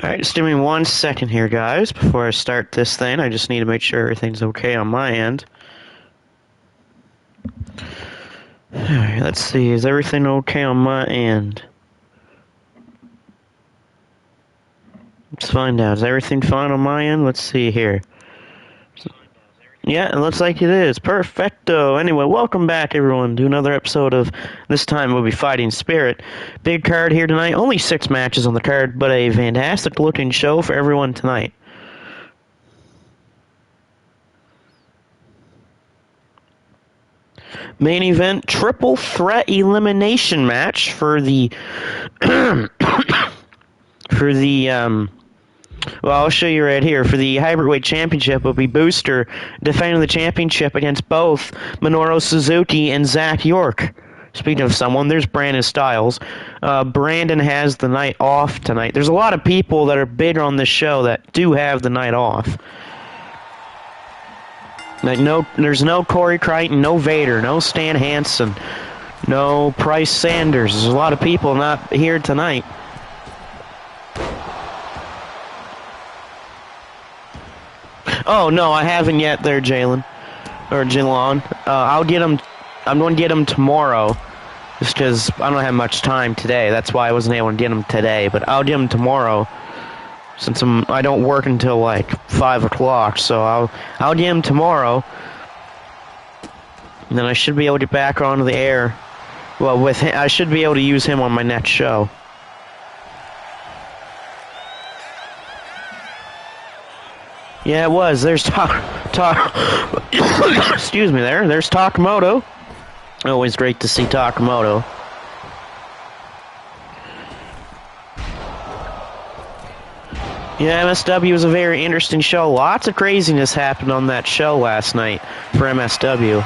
Alright, just give me 1 second here, guys, before I start this thing. I just need to make sure everything's okay on my end. Alright, let's see. Is everything okay on my end? Let's find out. Is everything fine on my end? Let's see here. Yeah, it looks like it is. Perfecto. Anyway, welcome back, everyone, to another episode of This Time We'll Be Fighting Spirit. Big card here tonight. Only 6 matches on the card, but a fantastic-looking show for everyone tonight. Main event, triple threat elimination match for the... Well, I'll show you right here. For the Hybridweight Championship, will be Booster defending the championship against both Minoru Suzuki and Zach York. Speaking of someone, there's Brandon Styles. Brandon has the night off tonight. There's a lot of people that are big on this show that do have the night off. Like there's no Corey Crichton, no Vader, no Stan Hansen, no Price Sanders. There's a lot of people not here tonight. Oh, no, I haven't yet there, Jalen. Or Jalen. I'm going to get him tomorrow. Just because I don't have much time today. That's why I wasn't able to get him today. But I'll get him tomorrow. Since I don't work until like 5 o'clock. So I'll get him tomorrow. And then I should be able to get back onto the air. Well, with him, I should be able to use him on my next show. Yeah, it was. There's excuse me there. There's Takamoto. Always great to see Takamoto. Yeah, MSW was a very interesting show. Lots of craziness happened on that show last night for MSW.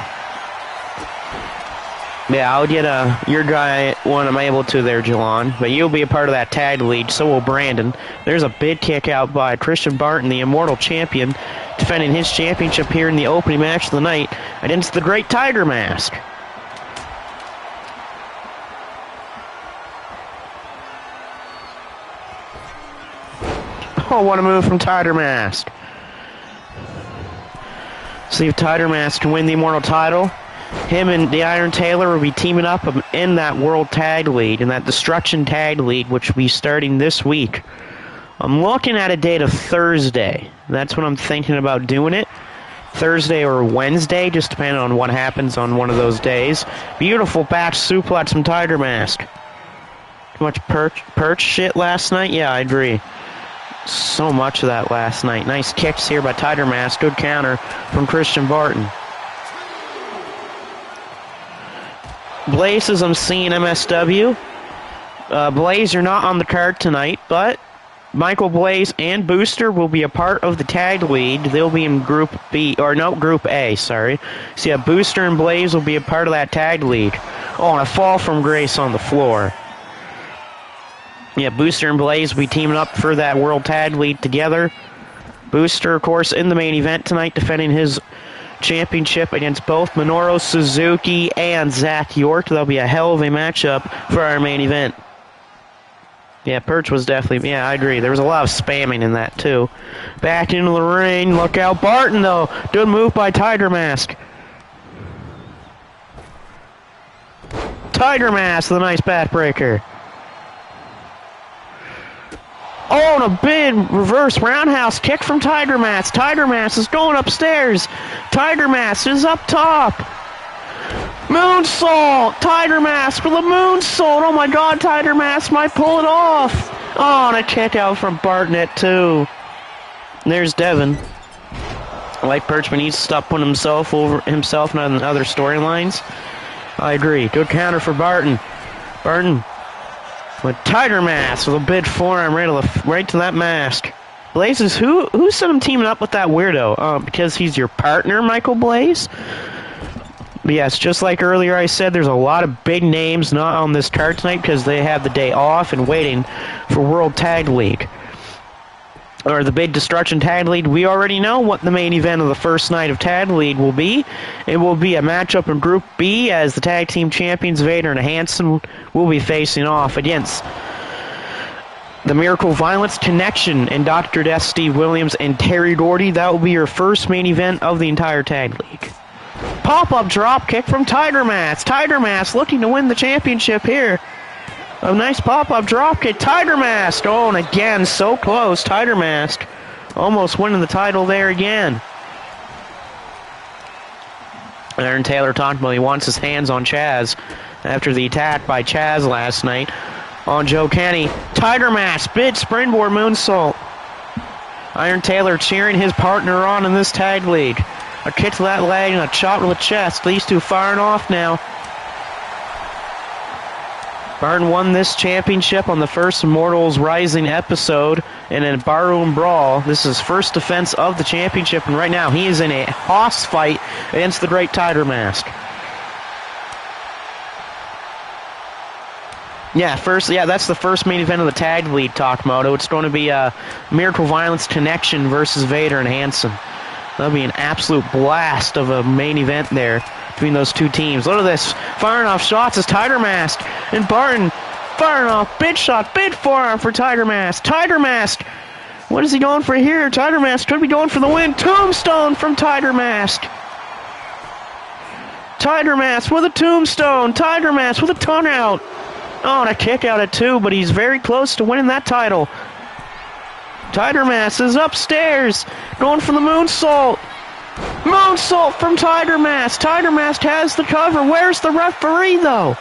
Yeah, I'll get your guy when I'm able to there, Jalon. But you'll be a part of that tag lead, so will Brandon. There's a big kick out by Christian Barton, the Immortal Champion, defending his championship here in the opening match of the night against the Great Tiger Mask. Oh, what a move from Tiger Mask. See if Tiger Mask can win the Immortal title. Him and the Iron Taylor will be teaming up in that World Tag League, in that Destruction Tag League, which will be starting this week. I'm looking at a date of Thursday. That's when I'm thinking about doing it. Thursday or Wednesday, just depending on what happens on one of those days. Beautiful back suplex from Tiger Mask. Too much perch shit last night? Yeah, I agree. So much of that last night. Nice kicks here by Tiger Mask. Good counter from Christian Barton. Blaze, as I'm seeing MSW. Blaze, you're not on the card tonight, but Michael Blaze and Booster will be a part of the tag lead. They'll be in Group B, or no, Group A, sorry. So yeah, Booster and Blaze will be a part of that tag lead. Oh, and a fall from grace on the floor. Yeah, Booster and Blaze will be teaming up for that World Tag League together. Booster, of course, in the main event tonight, defending his championship against both Minoru Suzuki and Zach York. That'll be a hell of a matchup for our main event. Yeah, Perch was definitely... Yeah, I agree. There was a lot of spamming in that, too. Back into the ring. Look out. Barton, though. Good move by Tiger Mask. Tiger Mask with a nice backbreaker. Oh, and a big reverse roundhouse kick from Tiger Mask. Tiger Mask is going upstairs. Tiger Mask is up top. Moonsault. Tiger Mask with a moonsault. Oh my god, Tiger Mask might pull it off. Oh, and a kick out from Bartnett, too. There's Devin. White Perchman needs to stop putting himself over himself and other storylines. I agree. Good counter for Barton. Barton. With Tiger Mask with a big forearm right to that mask. Blazes, who sent him teaming up with that weirdo? Because he's your partner, Michael Blaze? But yes, just like earlier I said, there's a lot of big names not on this card tonight because they have the day off and waiting for World Tag League. Or the big Destruction Tag League. We already know what the main event of the first night of Tag League will be. It will be a matchup in Group B as the tag team champions Vader and Hansen will be facing off against The Miracle Violence Connection and Dr. Death, Steve Williams, and Terry Doherty. That will be your first main event of the entire tag league. Pop-up drop kick from Tiger Mask. Tiger Mask looking to win the championship here. A nice pop-up drop kick. Tiger Mask. Oh, and again, so close. Tiger Mask almost winning the title there again. Aaron Taylor talked about he wants his hands on Chaz after the attack by Chaz last night on Joe Kenny. Tiger Mask, big springboard moonsault. Iron Taylor cheering his partner on in this tag league. A kick to that leg and a chop to the chest. These two firing off now. Barton won this championship on the first Immortals Rising episode in a barroom brawl. This is his first defense of the championship, and right now he is in a hoss fight against the great Tiger Mask. That's the first main event of the tag league, Talkmoto. It's going to be a Miracle Violence Connection versus Vader and Hanson. That'll be an absolute blast of a main event there between those two teams. Look at this. Firing off shots is Tiger Mask. And Barton firing off big shot, big forearm for Tiger Mask. Tiger Mask. What is he going for here? Tiger Mask could be going for the win. Tombstone from Tiger Mask. Tiger Mask with a tombstone. Tiger Mask with a tongue out. Oh, and a kick out at 2, but he's very close to winning that title. Tiger Mask is upstairs, going for the moonsault. Moonsault from Tiger Mask. Tiger Mask has the cover. Where's the referee, though?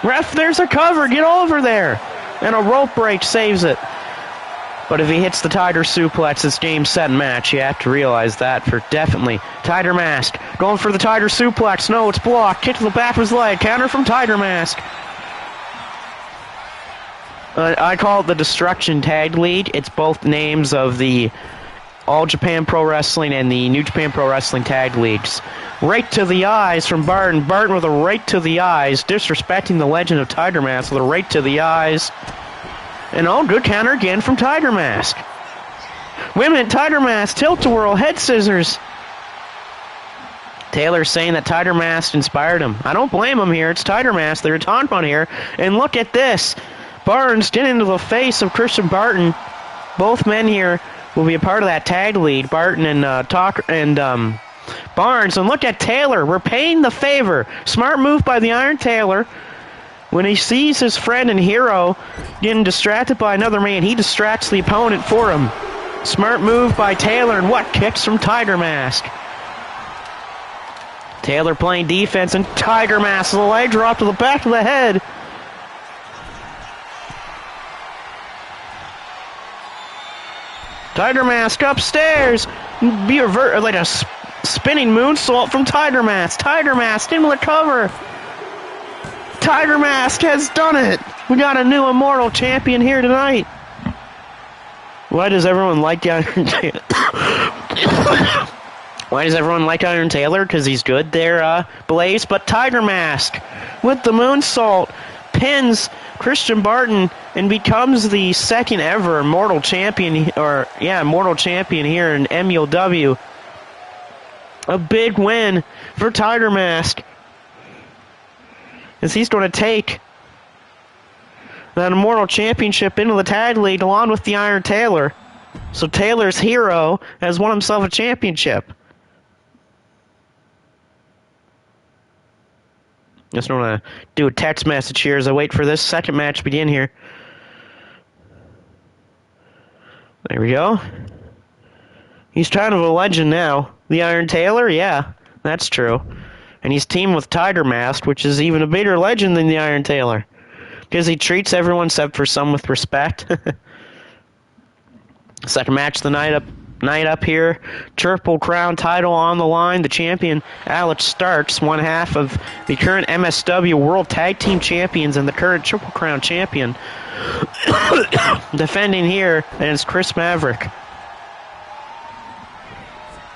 Ref, there's a cover. Get over there. And a rope break saves it. But if he hits the Tiger suplex, it's game, set, and match. You have to realize that for definitely. Tiger Mask going for the Tiger suplex. No, it's blocked. Kick to the back of his leg. Counter from Tiger Mask. I call it the Destruction Tag League. It's both names of the All Japan Pro Wrestling and the New Japan Pro Wrestling Tag Leagues. Right to the eyes from Barton. Barton with a right to the eyes, disrespecting the legend of Tiger Mask with a right to the eyes. And good counter again from Tiger Mask. Wait a minute, Tiger Mask, tilt-a-whirl, head scissors. Taylor saying that Tiger Mask inspired him. I don't blame him here. It's Tiger Mask they're talking about here. And look at this. Barnes getting into the face of Christian Barton. Both men here will be a part of that tag lead. Barton and Barnes. And look at Taylor. We're paying the favor. Smart move by the Iron Taylor. When he sees his friend and hero getting distracted by another man, he distracts the opponent for him. Smart move by Taylor, and what kicks from Tiger Mask. Taylor playing defense, and Tiger Mask, the leg drop to the back of the head. Tiger Mask upstairs. Be like a spinning moonsault from Tiger Mask. Tiger Mask into the cover. Tiger Mask has done it. We got a new Immortal Champion here tonight. Why does everyone like Iron Taylor? Why does everyone like Iron Taylor? Because he's good there, Blaze. But Tiger Mask with the moonsault pins Christian Barton and becomes the second ever Immortal Champion, Immortal Champion here in MLW. A big win for Tiger Mask, as he's going to take that Immortal Championship into the tag league along with the Iron Taylor. So Taylor's hero has won himself a championship. Just want to do a text message here as I wait for this second match to begin here. There we go. He's kind of a legend now. The Iron Taylor, yeah, that's true. And he's teamed with Tiger Mask, which is even a bigger legend than the Iron Taylor, because he treats everyone except for some with respect. Second match of the night up here. Triple Crown title on the line. The champion, Alex Starks, one half of the current MSW World Tag Team Champions and the current Triple Crown champion, defending here against Chris Maverick.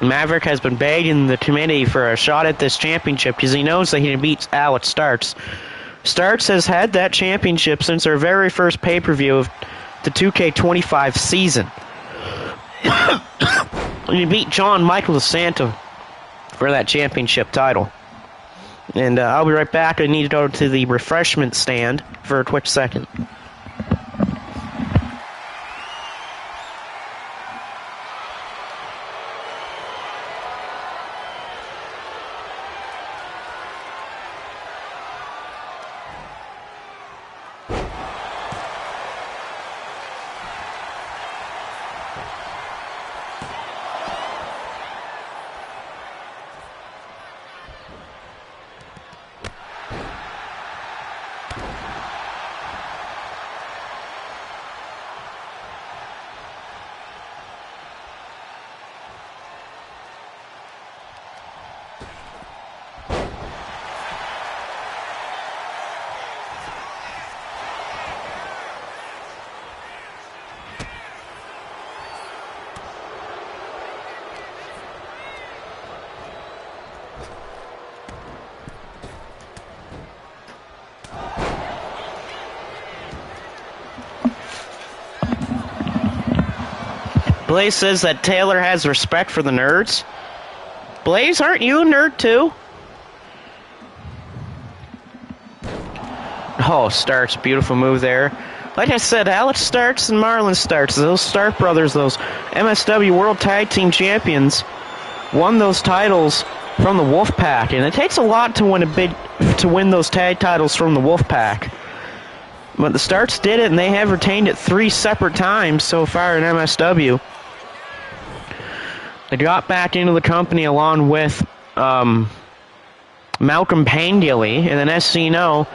Maverick has been begging the committee for a shot at this championship because he knows that he beats Alex Starks. Starks has had that championship since our very first pay-per-view of the 2K25 season. He beat John Michael DeSanto for that championship title. And I'll be right back. I need to go to the refreshment stand for a quick second. Blaze says that Taylor has respect for the nerds. Blaze, aren't you a nerd too? Oh, Starks, beautiful move there. Like I said, Alex Starks and Marlon Starks, those Stark brothers, those MSW World Tag Team Champions, won those titles from the Wolfpack, and it takes a lot to win those tag titles from the Wolfpack. But the Starks did it, and they have retained it 3 separate times so far in MSW. They got back into the company along with Malcolm Pangilly, and then SCNO.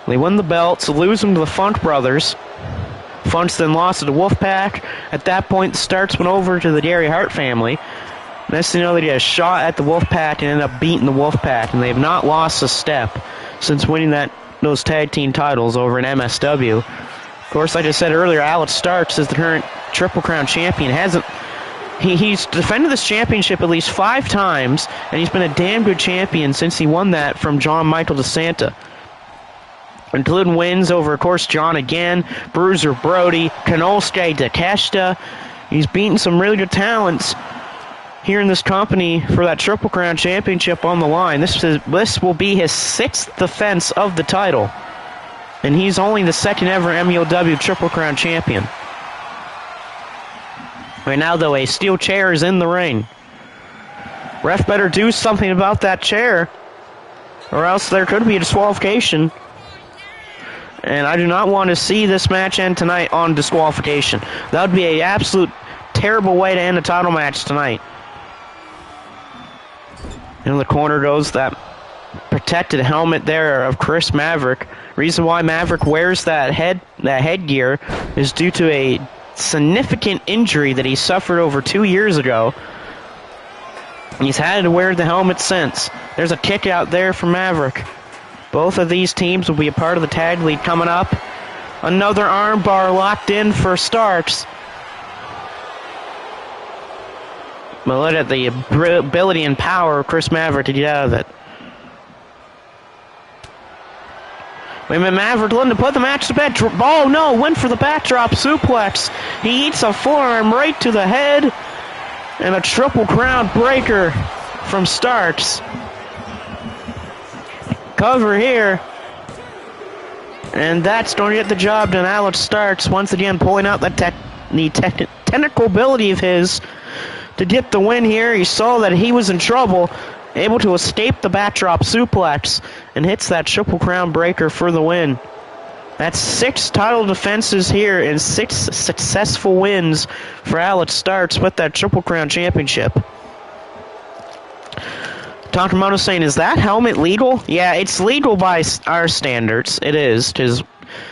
They win the belts, lose them to the Funk brothers. Funks then lost to the Wolfpack. At that point, the Starks went over to the Gary Hart family. Next thing you know, they get a shot at the Wolfpack and ended up beating the Wolfpack, and they have not lost a step since winning those tag team titles over in MSW. Of course, like I said earlier, Alex Starks is the current Triple Crown champion. He's defended this championship at least 5 times, and he's been a damn good champion since he won that from John Michael DeSanta. Including wins over, of course, John again, Bruiser Brody, Kanosuke Takeshita. He's beaten some really good talents here in this company for that Triple Crown Championship on the line. This will be his 6th defense of the title, and he's only the 2nd ever MEOW Triple Crown Champion. Right now, though, a steel chair is in the ring. Ref better do something about that chair, or else there could be a disqualification. And I do not want to see this match end tonight on disqualification. That would be an absolute terrible way to end a title match tonight. In the corner goes that protected helmet there of Chris Maverick. Reason why Maverick wears that headgear is due to a significant injury that he suffered over 2 years ago. He's had to wear the helmet since. There's a kick out there for Maverick. Both of these teams will be a part of the tag lead coming up. Another armbar locked in for Starks. But look at the ability and power of Chris Maverick to get out of it. Wait a minute, Maverick looking to put the match to bed. Oh no, went for the backdrop suplex. He eats a forearm right to the head. And a Triple Crown breaker from Starks. Cover here, and that's going to get the job done. Alex Starks once again pulling out the technical ability of his to get the win here. He saw that he was in trouble, able to escape the backdrop suplex, and hits that Triple Crown breaker for the win. That's 6 title defenses here and 6 successful wins for Alex Starks with that Triple Crown championship. Takamoto saying, is that helmet legal? Yeah, it's legal by our standards. It is, because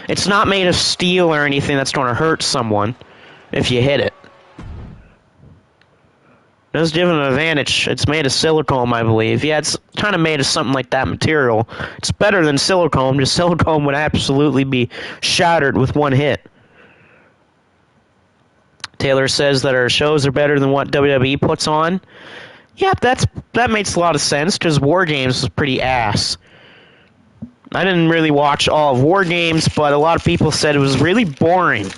it's not made of steel or anything that's going to hurt someone if you hit it. It does give an advantage. It's made of silicone, I believe. Yeah, it's kind of made of something like that material. It's better than silicone, because silicone would absolutely be shattered with one hit. Taylor says that our shows are better than what WWE puts on. Yep, that makes a lot of sense, because War Games was pretty ass. I didn't really watch all of War Games, but a lot of people said it was really boring.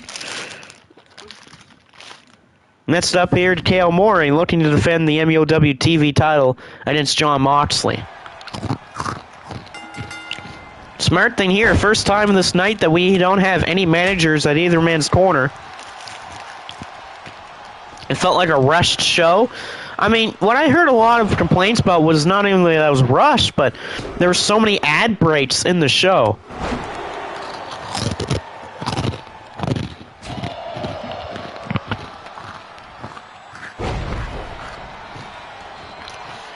Next up here, Kale Moore looking to defend the MEOW TV title against John Moxley. Smart thing here, first time in this night that we don't have any managers at either man's corner. It felt like a rushed show. I mean, what I heard a lot of complaints about was not even that it was rushed, but there were so many ad breaks in the show.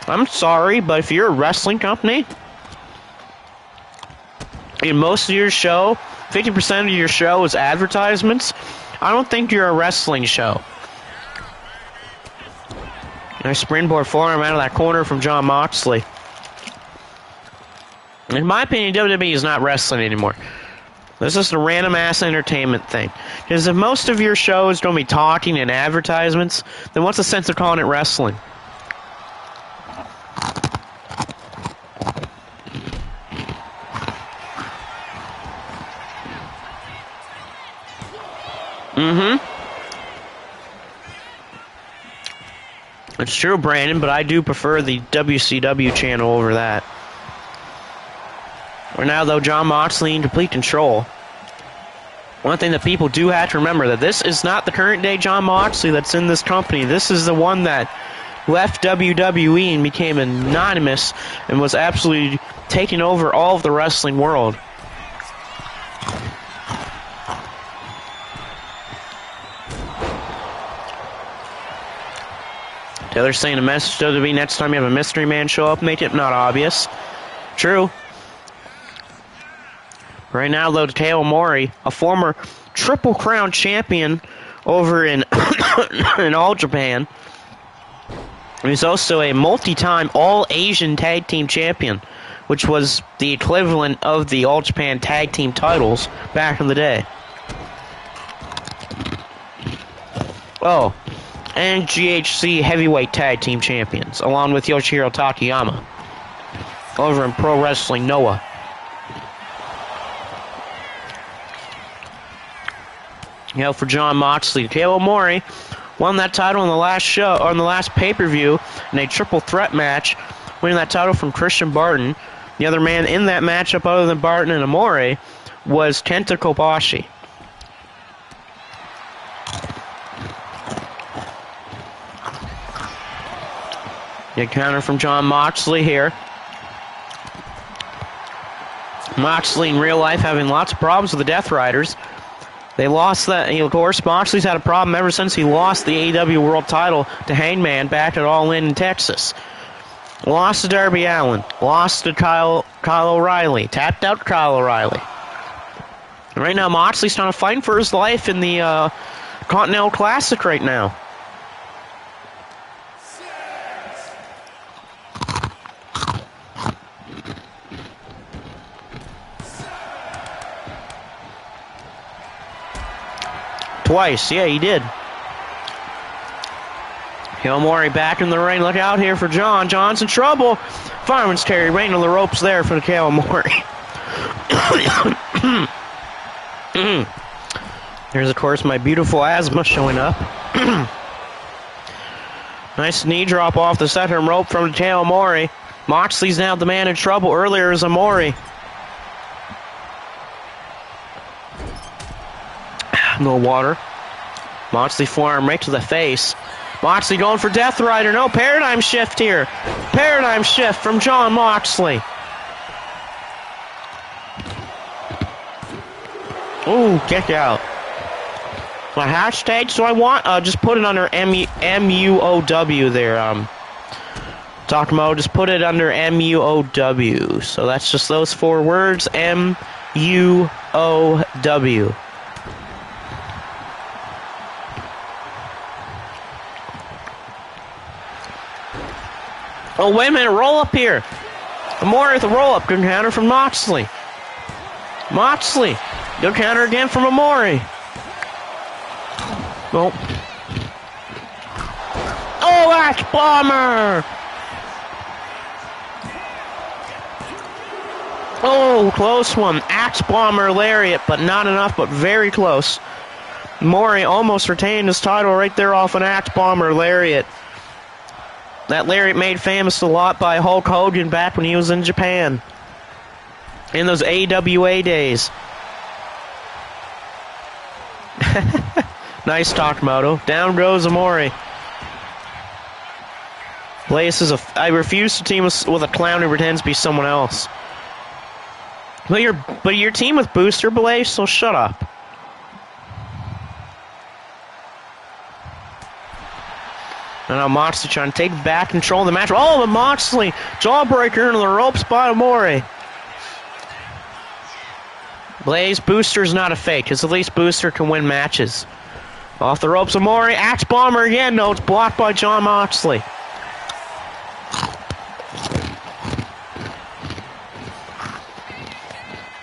I'm sorry, but if you're a wrestling company, and most of your show, 50% of your show is advertisements, I don't think you're a wrestling show. Nice springboard forearm out of that corner from John Moxley. In my opinion, WWE is not wrestling anymore. This is a random-ass entertainment thing. Because if most of your show is going to be talking and advertisements, then what's the sense of calling it wrestling? It's true, Brandon, but I do prefer the WCW channel over that. Right now, though, Jon Moxley in complete control. One thing that people do have to remember, that this is not the current day Jon Moxley that's in this company. This is the one that left WWE and became anonymous and was absolutely taking over all of the wrestling world. Taylor's saying a message to WWE, next time you have a mystery man show up, make it not obvious. True. Right now, though, Takeo Mori, a former Triple Crown champion over in in All Japan. He's also a multi-time All-Asian Tag Team Champion, which was the equivalent of the All Japan Tag Team titles back in the day. Oh, and GHC Heavyweight Tag Team Champions, along with Yoshihiro Takayama, over in Pro Wrestling Noah. You know, for Jon Moxley, Takeo Mori won that title on the last show, or on the last pay-per-view, in a triple threat match, winning that title from Christian Barton. The other man in that matchup, other than Barton and Amore, was Kenta Kobashi. Good counter from Jon Moxley here. Moxley in real life having lots of problems with the Death Riders. They lost that, of course, Moxley's had a problem ever since he lost the AEW World title to Hangman back at All In Texas. Lost to Darby Allin. Lost to Kyle O'Reilly. Tapped out Kyle O'Reilly. And right now, Moxley's trying to fight for his life in the Continental Classic right now. Twice, yeah, he did. Mori back in the ring. Look out here for John. John's in trouble. Fireman's carry. Right on the ropes there for the Mori. Here's, of course, my beautiful asthma showing up. Nice knee drop off the second rope from the Mori. Moxley's now the man in trouble. Earlier is Amore. No water. Moxley forearm right to the face. Moxley going for Death Rider. No, paradigm shift here. Paradigm shift from Jon Moxley. Ooh, kick out. What hashtags do I want? Just put it under MUOW there. Takamo, just put it under MUOW. So that's just those 4 words. MUOW. Oh, wait a minute, roll up here. Amore with a roll up. Good counter from Moxley. Moxley. Good counter again from Amore. Oh. Oh, Axe Bomber. Oh, close one. Axe Bomber lariat, but not enough, but very close. Amore almost retained his title right there off an Axe Bomber lariat. That lariat made famous a lot by Hulk Hogan back when he was in Japan. In those AWA days. Nice Takimoto. Down goes Amore. Blaze is I refuse to team with a clown who pretends to be someone else. But your team with Booster, Blaze, so shut up. And now Moxley trying to take back control of the match. Oh, but Moxley, jawbreaker into the ropes by Amore. Blaze, Booster's not a fake, because at least Booster can win matches. Off the ropes, Amore, Axe Bomber again. No, it's blocked by Jon Moxley.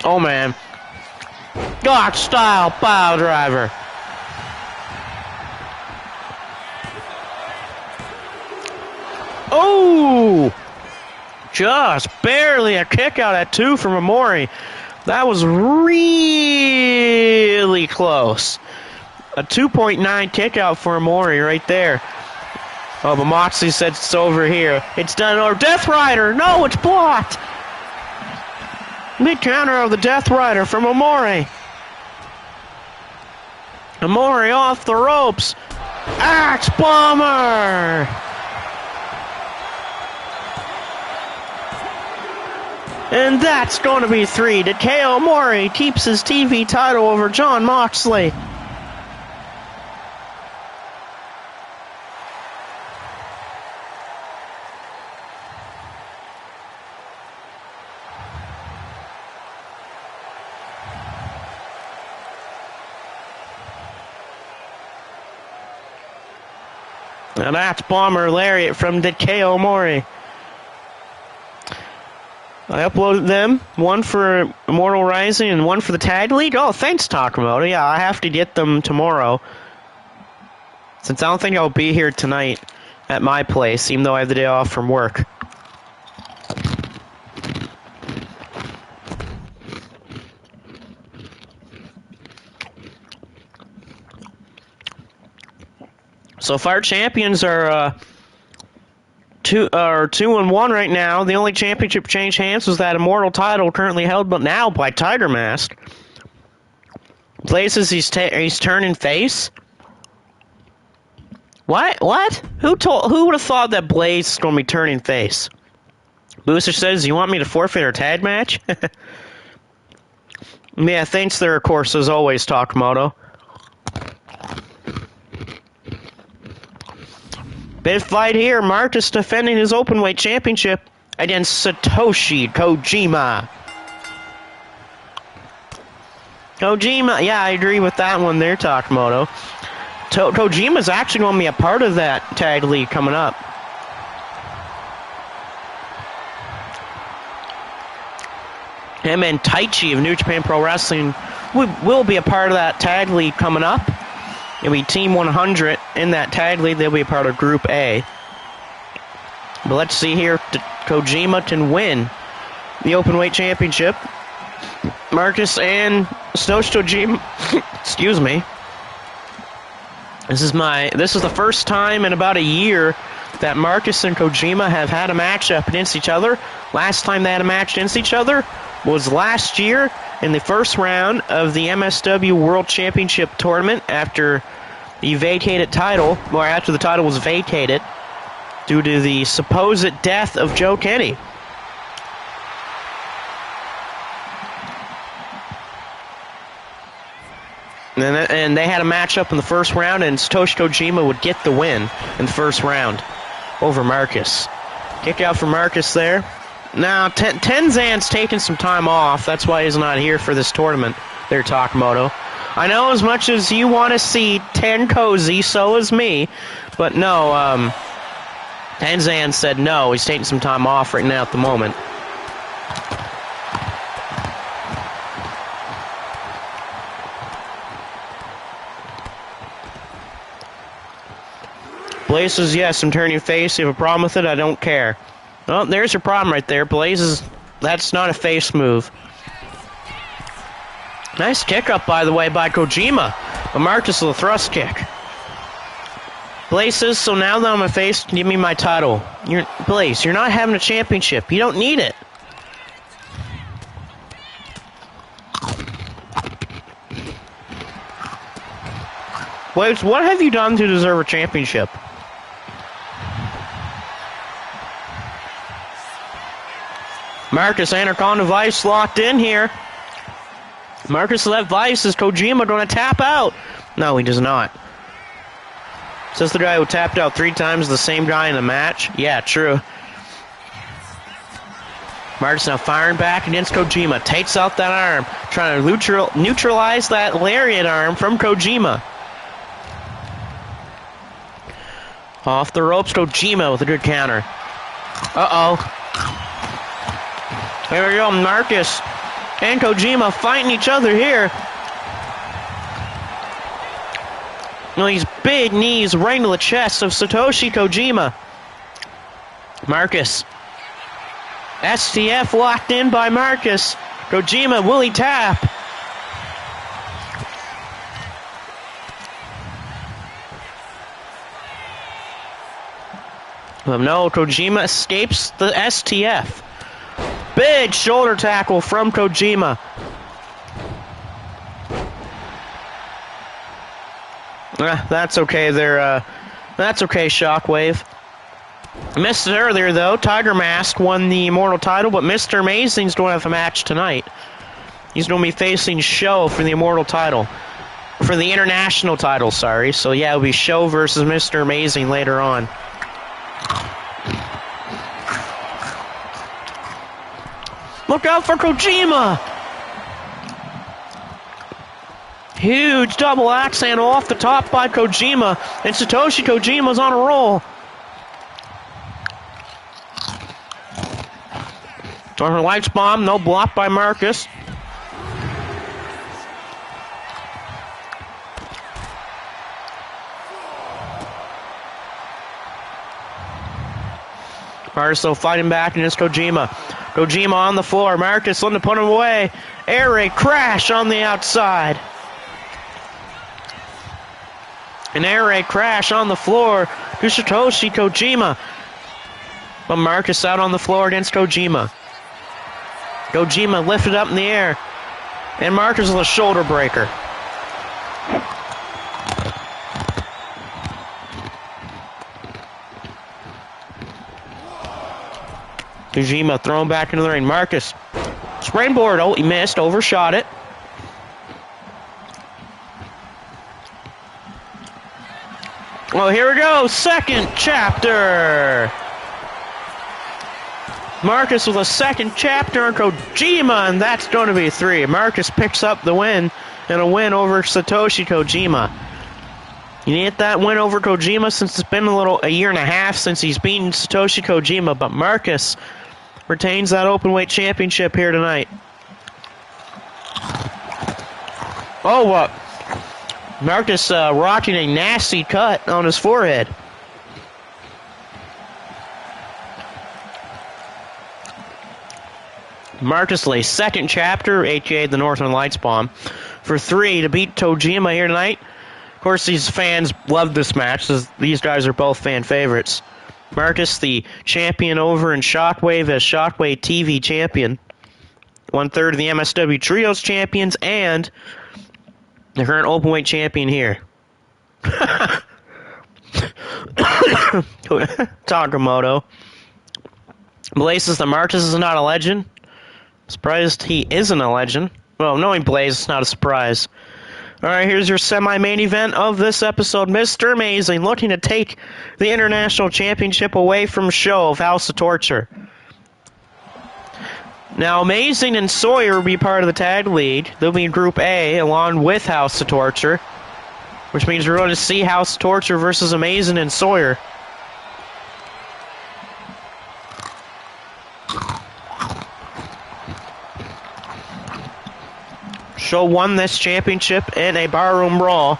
Oh, man. God style pile driver. Oh! Just barely a kick out at 2 from Amore. That was really close. A 2.9 kick out for Amore right there. Oh, but Moxley said it's over here. It's done. Or Death Rider. No, it's blocked. Mid counter of the Death Rider from Amore. Amore off the ropes. Axe Bomber. And that's going to be 3. Takeo Omori keeps his TV title over Jon Moxley. Now that's Bomber Lariat from Takeo Omori. I uploaded them, one for Immortal Rising and one for the Tag League. Oh, thanks, Takamoto. Yeah, I have to get them tomorrow, since I don't think I'll be here tonight at my place, even though I have the day off from work. So far, champions are 2-1 right now. The only championship changed hands was that Immortal title, currently held but now by Tiger Mask. Places he's turning face. What? Who would have thought that Blaze is going to be turning face? Booster says, "You want me to forfeit our tag match?" Yeah, thanks there, of course, as always, Takamoto. Big fight here. Marcus defending his Openweight Championship against Satoshi Kojima. Kojima, yeah, I agree with that one there, Takamoto. Kojima's actually going to be a part of that tag league coming up. Him and Taichi of New Japan Pro Wrestling will be a part of that tag league coming up. It'll be Team 100 in that tag league. They'll be a part of Group A. But let's see here if Kojima can win the Openweight Championship. Marcus and Satoshi Kojima, excuse me. This is the first time in about a year that Marcus and Kojima have had a match up against each other. Last time they had a match against each other was last year in the first round of the MSW World Championship Tournament after the vacated title, or after the title was vacated due to the supposed death of Joe Kenny. And they had a matchup in the first round, and Satoshi Kojima would get the win in the first round over Marcus. Kick out for Marcus there. Now, Tenzan's taking some time off. That's why he's not here for this tournament there, Takamoto. I know as much as you want to see Ten Cozy, so is me. But no, Tenzan said no. He's taking some time off right now at the moment. Blaze says, yes, I'm turning face. You have a problem with it? I don't care. Well, there's your problem right there. Blaze that's not a face move. Nice kick up, by the way, by Kojima. But Marcus with a thrust kick. Blaze says, so now that I'm a face, give me my title. Blaze, you're not having a championship. You don't need it. Blaze, what have you done to deserve a championship? Marcus, Anaconda Vice locked in here. Marcus left Vice. Is Kojima going to tap out? No, he does not. Says the guy who tapped out 3 times, the same guy in the match? Yeah, true. Marcus now firing back against Kojima. Takes out that arm. Trying to neutralize that lariat arm from Kojima. Off the ropes, Kojima with a good counter. Uh-oh. There we go, Marcus and Kojima fighting each other here. These big knees right into the chest of Satoshi Kojima. Marcus. STF locked in by Marcus. Kojima, will he tap? But no, Kojima escapes the STF. Big shoulder tackle from Kojima. That's okay there. That's okay, Shockwave. Missed it earlier, though. Tiger Mask won the Immortal title, but Mr. Amazing's going to have a match tonight. He's going to be facing Sho for the Immortal title. For the International title, sorry. So, yeah, it'll be Sho versus Mr. Amazing later on. Look out for Kojima! Huge double axe handle off the top by Kojima, and Satoshi Kojima's on a roll. Northern Lights bomb, no block by Marcus. Marcus still fighting back against Kojima. Kojima on the floor. Marcus looking to put him away. Air raid crash on the outside. An air raid crash on the floor to Satoshi Kojima. But Marcus out on the floor against Kojima. Kojima lifted up in the air. And Marcus with a shoulder breaker. Kojima thrown back into the ring. Marcus. Springboard. Oh, he missed. Overshot it. Well, here we go. Second chapter. Marcus with a second chapter on Kojima, and that's going to be 3. Marcus picks up the win, and a win over Satoshi Kojima. You need that win over Kojima since it's been a year and a half since he's beaten Satoshi Kojima, but Marcus retains that openweight championship here tonight. Oh, what? Marcus rocking a nasty cut on his forehead. Marcus lays second chapter, aka the Northern Lights bomb, for 3 to beat Kojima here tonight. Of course, these fans love this match, as these guys are both fan favorites. Marcus, the champion over in Shockwave as Shockwave TV champion. 1/3 of the MSW Trios champions, and the current openweight champion here. Takamoto. Blaze says that Marcus is not a legend. Surprised he isn't a legend. Well, knowing Blaze, it's not a surprise. Alright, here's your semi-main event of this episode. Mr. Amazing looking to take the International Championship away from Sho of House of Torture. Now, Amazing and Sawyer will be part of the tag league. They'll be in Group A along with House of Torture, which means we're going to see House of Torture versus Amazing and Sawyer. Sho won this championship in a barroom brawl.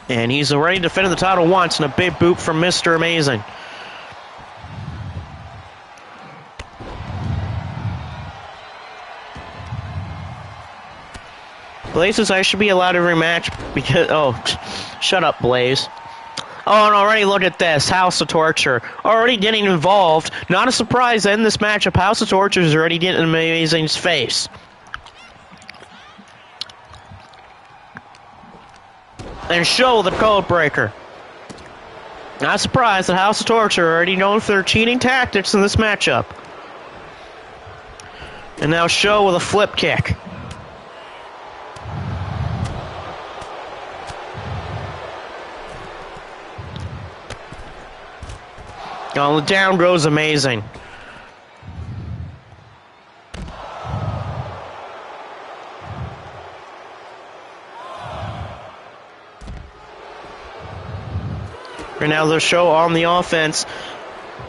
And he's already defended the title once in a big boot from Mr. Amazing. Blaze says I should be allowed every match because... Oh, shut up, Blaze. Oh, and already look at this. House of Torture. Already getting involved. Not a surprise that in this matchup, House of Torture is already getting in Amazing's face. And Sho the code breaker. Not surprised that House of Torture are already known for their cheating tactics in this matchup. And now Sho with a flip kick. Oh, down goes Amazing. Right now, the Sho on the offense.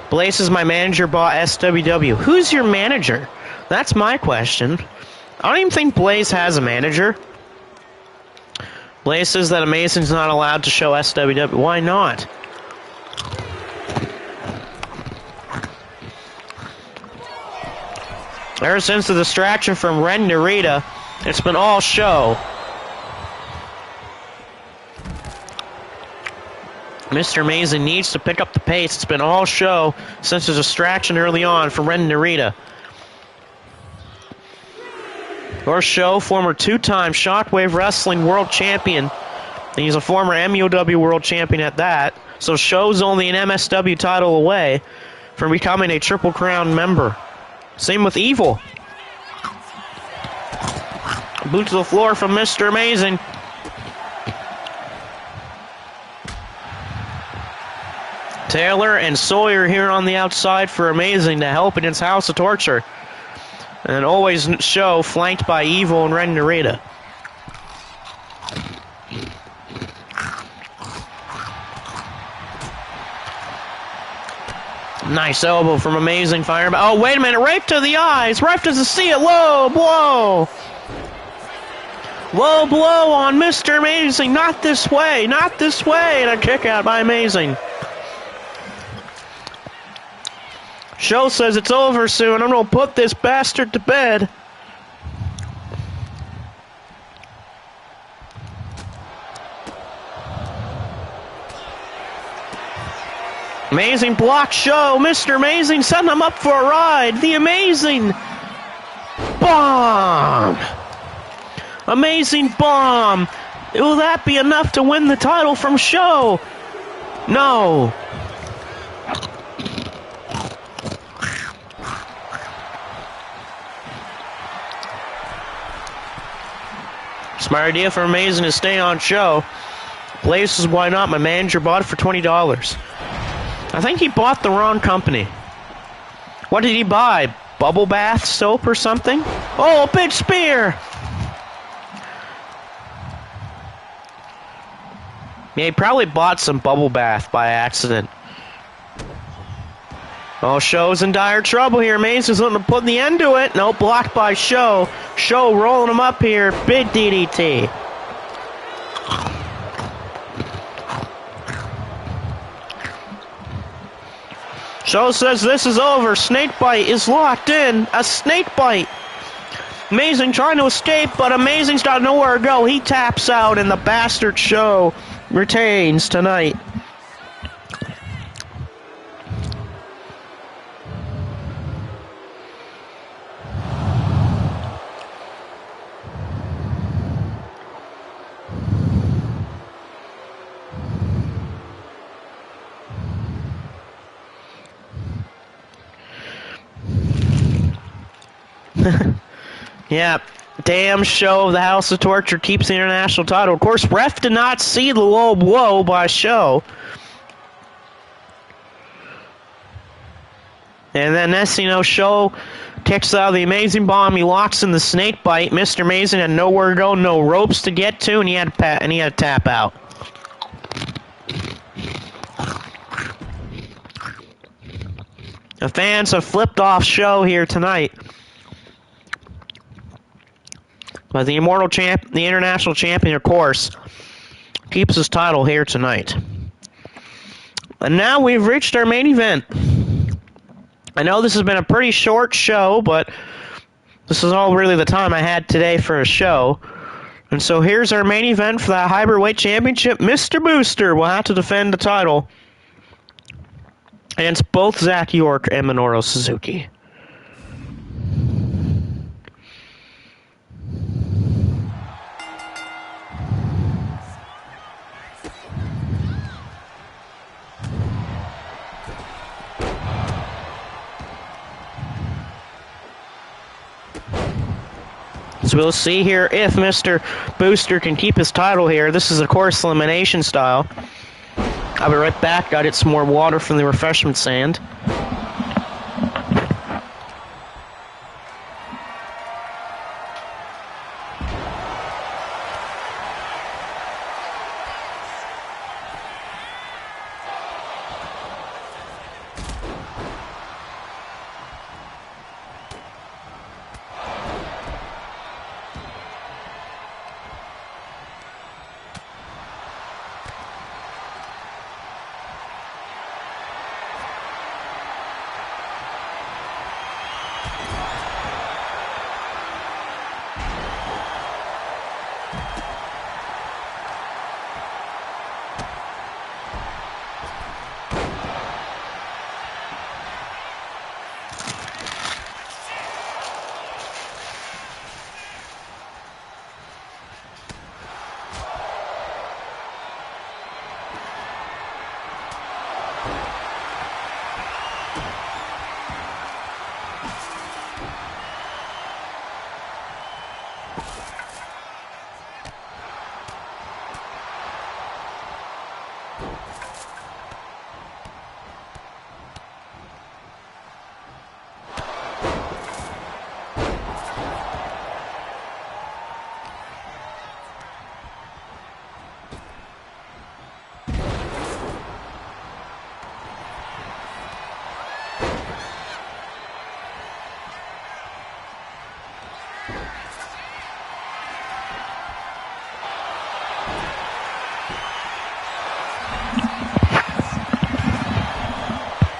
Blaze is my manager, bought SWW. Who's your manager? That's my question. I don't even think Blaze has a manager. Blaze says that Amazing's not allowed to show SWW. Why not? Ever since the distraction from Ren Narita, it's been all Sho. Mr. Amazing needs to pick up the pace. It's been all show since his distraction early on from Ren Narita. Or Show, former two-time Shockwave Wrestling World Champion. And he's a former MUW World Champion at that. So Show's only an MSW title away from becoming a Triple Crown member. Same with Evil. Boot to the floor from Mr. Amazing. Taylor and Sawyer here on the outside for Amazing to help against House of Torture. And always Show flanked by Evil and Ren Narita. Nice elbow from Amazing Fire. Oh, wait a minute. Right to the eyes. Ref doesn't see it. Low blow. Low blow on Mr. Amazing. Not this way. Not this way. And a kick out by Amazing. Show says it's over soon. I'm going to put this bastard to bed. Amazing block Show. Mr. Amazing setting him up for a ride. The Amazing bomb. Amazing bomb. Will that be enough to win the title from Show? No. Smart idea for Amazing to stay on Show. Places, why not? My manager bought it for $20. I think he bought the wrong company. What did he buy? Bubble bath soap or something? Oh, big spear! Yeah, he probably bought some bubble bath by accident. Oh, Show's in dire trouble here. Amazing's looking to put the end to it. No, blocked by Show. Show rolling him up here. Big DDT. Show says this is over. Snakebite is locked in. A snakebite. Amazing trying to escape, but Amazing's got nowhere to go. He taps out, and the bastard Show retains tonight. Yeah, damn Show of the House of Torture keeps the international title. Of course, ref did not see the low blow by Show. And then next you know, Show kicks out the Amazing bomb. He locks in the snake bite. Mr. Amazing had nowhere to go, no ropes to get to, and he had to tap out. The fans have flipped off Show here tonight. But the immortal champ, the international champion, of course, keeps his title here tonight. And now we've reached our main event. I know this has been a pretty short show, but this is all really the time I had today for a show. And so here's our main event for the Hyperweight Championship. Mr. Booster will have to defend the title against both Zach York and Minoru Suzuki. So we'll see here if Mr. Booster can keep his title here. This is, of course, elimination style. I'll be right back. Got to get some more water from the refreshment stand.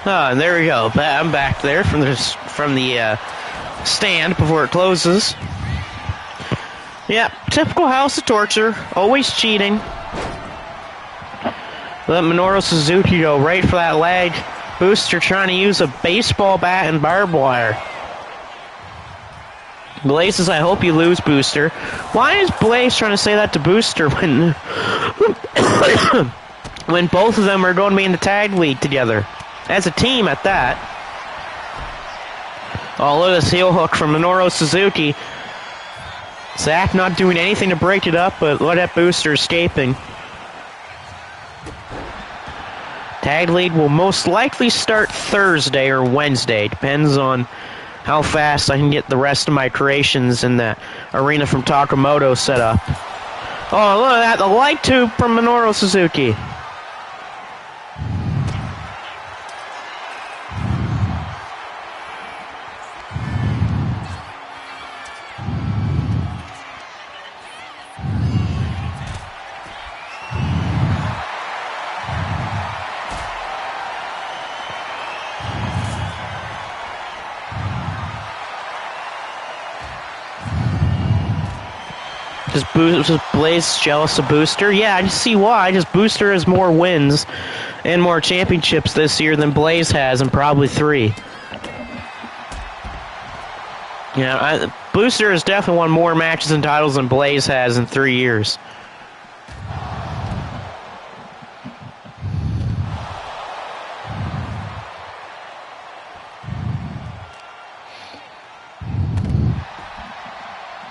And there we go. I'm back there from the stand before it closes. Yeah, typical House of Torture. Always cheating. Let Minoru Suzuki go right for that leg. Booster trying to use a baseball bat and barbed wire. Blaze says, I hope you lose, Booster. Why is Blaze trying to say that to Booster when when both of them are going to be in the tag league together? As a team at that. Oh, look at this heel hook from Minoru Suzuki. Zack not doing anything to break it up, but look at Booster escaping. Tag league will most likely start Thursday or Wednesday. Depends on how fast I can get the rest of my creations in the arena from Takamoto set up. Oh, look at that. The light tube from Minoru Suzuki. Is Blaze jealous of Booster? Yeah, I just see why. Just Booster has more wins and more championships this year than Blaze has, and probably 3. Yeah, Booster has definitely won more matches and titles than Blaze has in 3 years.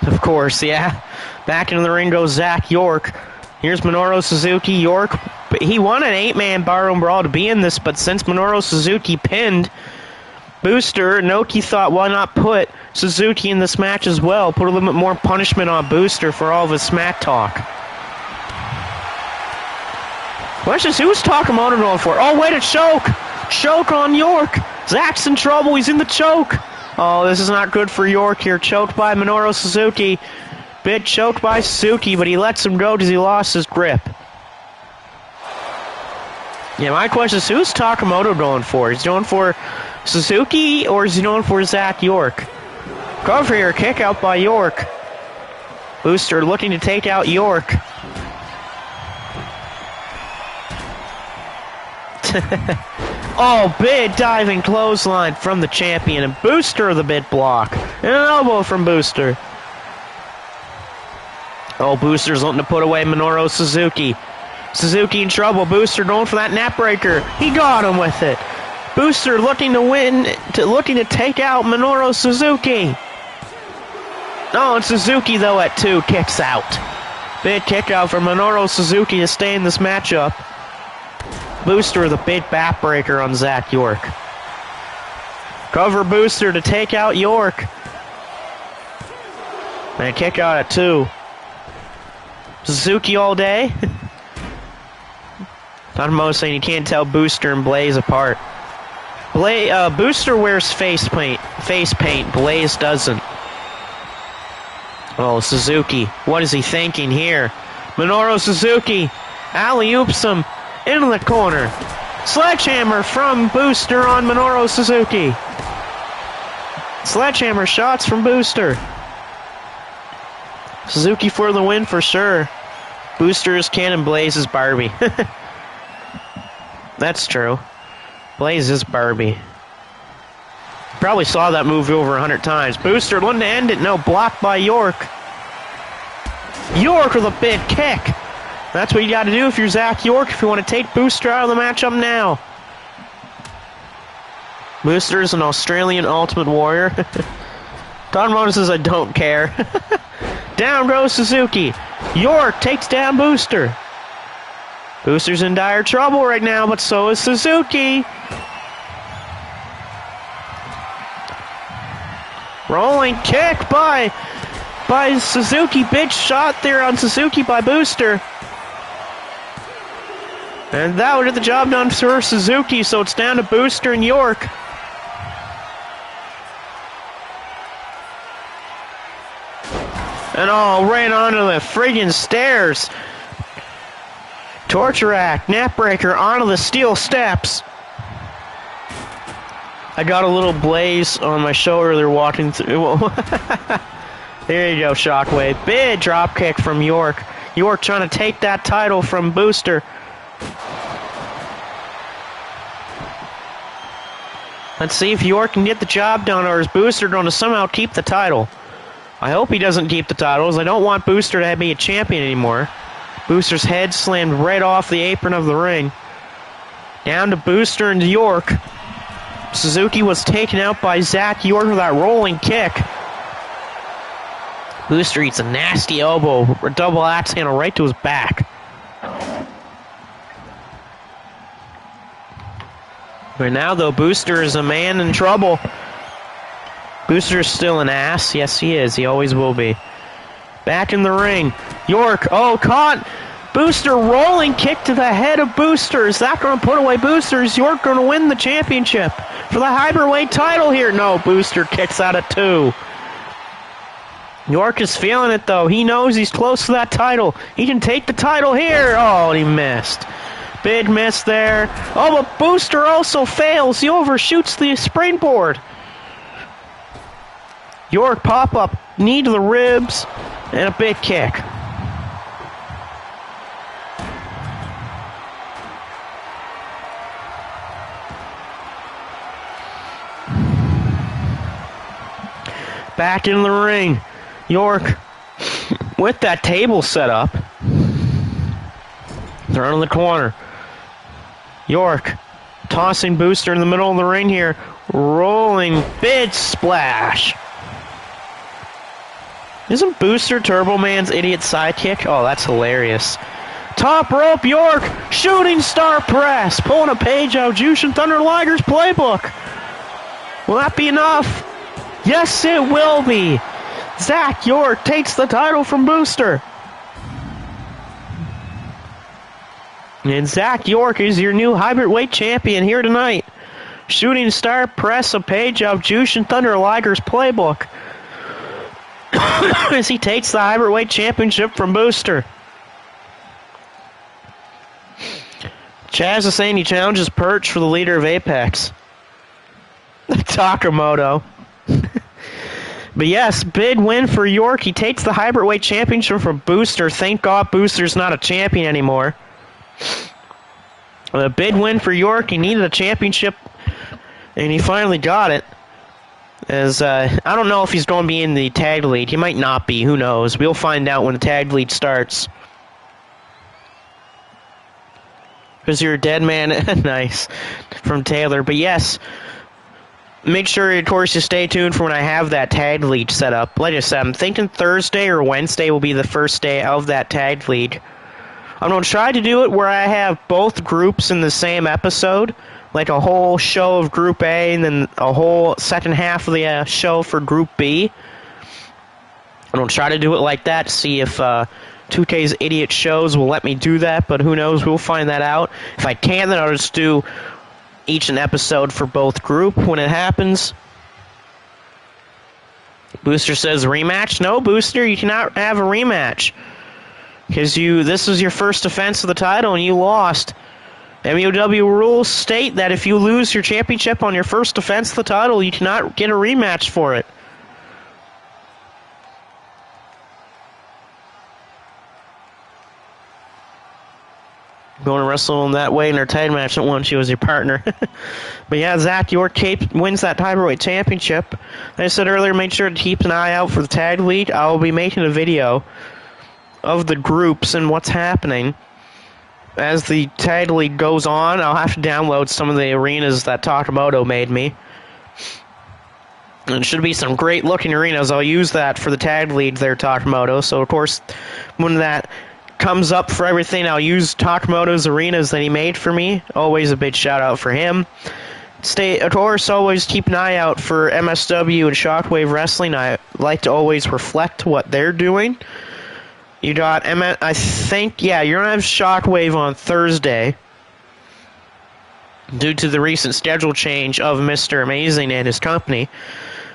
Of course, yeah. Back into the ring goes Zack York. Here's Minoru Suzuki. York, he won an 8-man barroom brawl to be in this, but since Minoru Suzuki pinned Booster, Inoki thought, why not put Suzuki in this match as well? Put a little bit more punishment on Booster for all of his smack talk. Who's Takamoto going for? Oh, wait, a choke! Choke on York! Zack's in trouble, he's in the choke! Oh, this is not good for York here. Choked by Minoru Suzuki. Bit choked by Suzuki, but he lets him go because he lost his grip. Yeah, my question is, who's Takamoto going for? Is he going for Suzuki, or is he going for Zack York? Cover here, kick out by York. Booster looking to take out York. Oh, big diving clothesline from the champion, and Booster the bit block. And an elbow from Booster. Oh, Booster's looking to put away Minoru Suzuki. Suzuki in trouble. Booster going for that net breaker. He got him with it. Booster looking to win, looking to take out Minoru Suzuki. Oh, and Suzuki, though, at 2, kicks out. Big kick out for Minoru Suzuki to stay in this matchup. Booster with a big backbreaker on Zack York. Cover Booster to take out York. And a kick out at 2. Suzuki all day. Tanamoto saying you can't tell Booster and Blaze apart. Booster wears face paint. Blaze doesn't. Oh, Suzuki. What is he thinking here? Minoru Suzuki. Alley-oops him into the corner. Sledgehammer from Booster on Minoru Suzuki. Sledgehammer shots from Booster. Suzuki for the win for sure. Booster is Ken and Blaze is Barbie. That's true. Blaze is Barbie. Probably saw that movie over 100 times. Booster looking to end it. No, blocked by York. York with a big kick. That's what you got to do if you're Zack York, if you want to take Booster out of the matchup now. Booster is an Australian Ultimate Warrior. Tanamoto says, I don't care. Down goes Suzuki. York takes down Booster. Booster's in dire trouble right now, but so is Suzuki. Rolling kick by Suzuki. Big shot there on Suzuki by Booster. And that would get the job done for Suzuki, so it's down to Booster and York. And right onto the friggin' stairs. Torture Act, Neckbreaker onto the steel steps. I got a little blaze on my shoulder. They're walking through. There you go, Shockwave. Big drop kick from York. York trying to take that title from Booster. Let's see if York can get the job done, or is Booster going to somehow keep the title? I hope he doesn't keep the titles. I don't want Booster to be a champion anymore. Booster's head slammed right off the apron of the ring. Down to Booster and York. Suzuki was taken out by Zach York with that rolling kick. Booster eats a nasty elbow, a double axe handle right to his back. Right now, though, Booster is a man in trouble. Booster is still an ass. Yes, he is. He always will be. Back in the ring. York, oh, caught. Booster rolling kick to the head of Booster. Is that going to put away Booster? Is York going to win the championship for the Hyperweight title here? No, Booster kicks out at 2. York is feeling it, though. He knows he's close to that title. He can take the title here. Oh, he missed. Big miss there. Oh, but Booster also fails. He overshoots the springboard. York pop-up, knee to the ribs, and a big kick. Back in the ring. York with that table set up. They're in the corner. York tossing Booster in the middle of the ring here. Rolling big splash. Isn't Booster Turbo Man's idiot sidekick? Oh, that's hilarious. Top rope York. Shooting star press. Pulling a page out of Jushin Thunder Liger's playbook. Will that be enough? Yes, it will be. Zach York takes the title from Booster. And Zach York is your new Hyperweight champion here tonight. Shooting star press a page of Jushin Thunder Liger's playbook. As he takes the Hyperweight championship from Booster. Chaz is saying he challenges Perch for the leader of Apex. Takamoto. But yes, big win for York. He takes the Hyperweight championship from Booster. Thank God Booster's not a champion anymore. A big win for York. He needed a championship, and he finally got it. As I don't know if he's going to be in the tag lead. He might not be. Who knows? We'll find out when the tag lead starts. Because you're a dead man. Nice. From Taylor. But yes, make sure, of course, you stay tuned for when I have that tag lead set up. Like I said, I'm thinking Thursday or Wednesday will be the first day of that tag lead. I'm going to try to do it where I have both groups in the same episode. Like a whole show of Group A and then a whole second half of the show for Group B. I'm going to try to do it like that to see if 2K's Idiot Shows will let me do that. But who knows, we'll find that out. If I can, then I'll just do each an episode for both group when it happens. Booster says rematch. No, Booster, you cannot have a rematch. Because this was your first defense of the title and you lost. MEOW rules state that if you lose your championship on your first defense of the title, you cannot get a rematch for it. Going to wrestle him that way in their tag match that once she was your partner. But yeah, Zach York wins that Hyperweight championship. Like I said earlier, make sure to keep an eye out for the tag league. I will be making a video of the groups and what's happening. As the tag league goes on, I'll have to download some of the arenas that Takamoto made me. And it should be some great looking arenas. I'll use that for the tag lead there, Takamoto. So of course, when that comes up for everything, I'll use Takamoto's arenas that he made for me. Always a big shout out for him. Of course, always keep an eye out for MSW and Shockwave Wrestling. I like to always reflect what they're doing. You got I think, yeah, you're going to have Shockwave on Thursday due to the recent schedule change of Mr. Amazing and his company.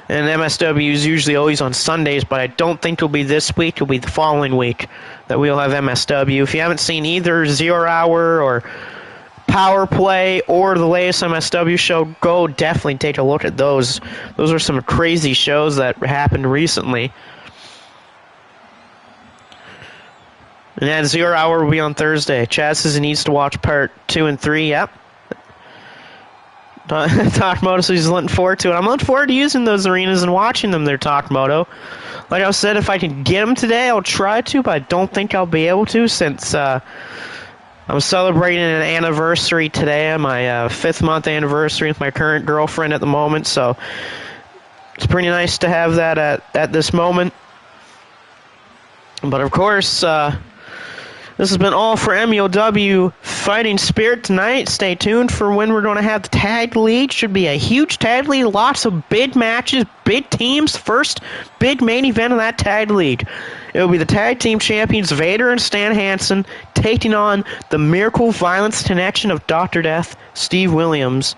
And MSW is usually always on Sundays, but I don't think it'll be this week. It'll be the following week that we'll have MSW. If you haven't seen either 0 Hour or Power Play or the latest MSW show, go definitely take a look at those. Those are some crazy shows that happened recently. And that 0 hour will be on Thursday. Chaz says he needs to watch part 2 and 3. Yep. Talkmoto, so he's looking forward to it. I'm looking forward to using those arenas and watching them there, Talkmoto. Like I said, if I can get them today, I'll try to, but I don't think I'll be able to since I'm celebrating an anniversary today, my 5th month anniversary with my current girlfriend at the moment, so it's pretty nice to have that at this moment. But of course, this has been all for MUOW Fighting Spirit tonight. Stay tuned for when we're going to have the tag league. Should be a huge tag league. Lots of big matches, big teams. First big main event of that tag league. It will be the tag team champions Vader and Stan Hansen taking on the Miracle Violence Connection of Dr. Death, Steve Williams,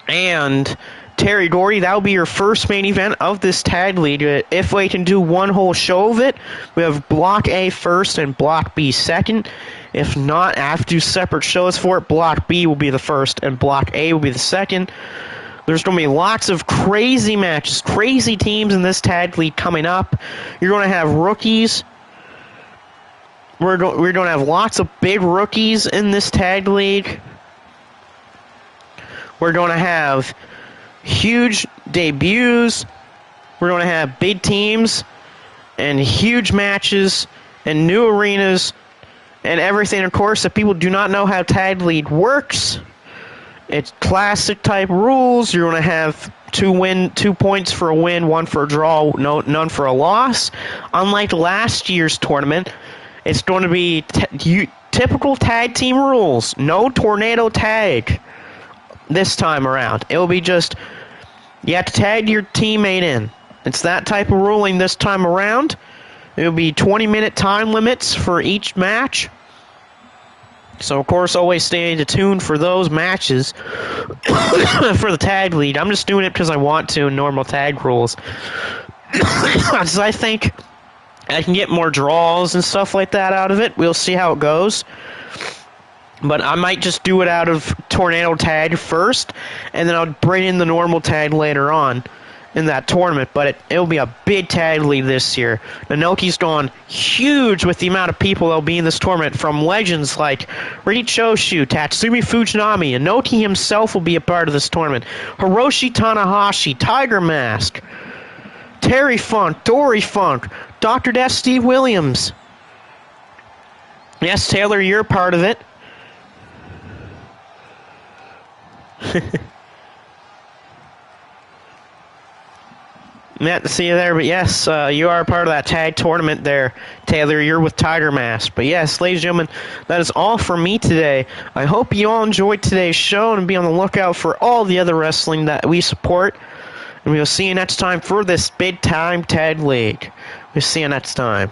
and Terry Gordy. That will be your first main event of this tag league. If we can do one whole show of it, we have Block A first and Block B second. If not, I have to do separate shows for it. Block B will be the first and Block A will be the second. There's going to be lots of crazy matches, crazy teams in this tag league coming up. You're going to have rookies. We're going to have lots of big rookies in this tag league. We're going to have huge debuts. We're going to have big teams and huge matches and new arenas and everything. Of course, if people do not know how tag league works, it's classic type rules. You're going to have 2 points for a win, 1 for a draw, none for a loss. Unlike last year's tournament, it's going to be typical tag team rules. No tornado tag this time around. It will be just, you have to tag your teammate in. It's that type of ruling this time around. It will be 20-minute time limits for each match. So, of course, always stay tuned for those matches for the tag league. I'm just doing it because I want to in normal tag rules. Because I think I can get more draws and stuff like that out of it. We'll see how it goes. But I might just do it out of Tornado Tag first, and then I'll bring in the normal tag later on in that tournament. But it'll be a big tag league this year. Nanoki's gone huge with the amount of people that'll be in this tournament, from legends like Riki Choshu, Tatsumi Fujinami. Inoki himself will be a part of this tournament. Hiroshi Tanahashi, Tiger Mask, Terry Funk, Dory Funk, Dr. Death, Steve Williams. Yes, Taylor, you're part of it. Matt, to see you there, but yes, you are part of that tag tournament there, Taylor. You're with Tiger Mask. But yes, ladies and gentlemen, that is all for me today. I hope you all enjoyed today's show, and be on the lookout for all the other wrestling that we support. And we'll see you next time for this big time tag league. We'll see you next time.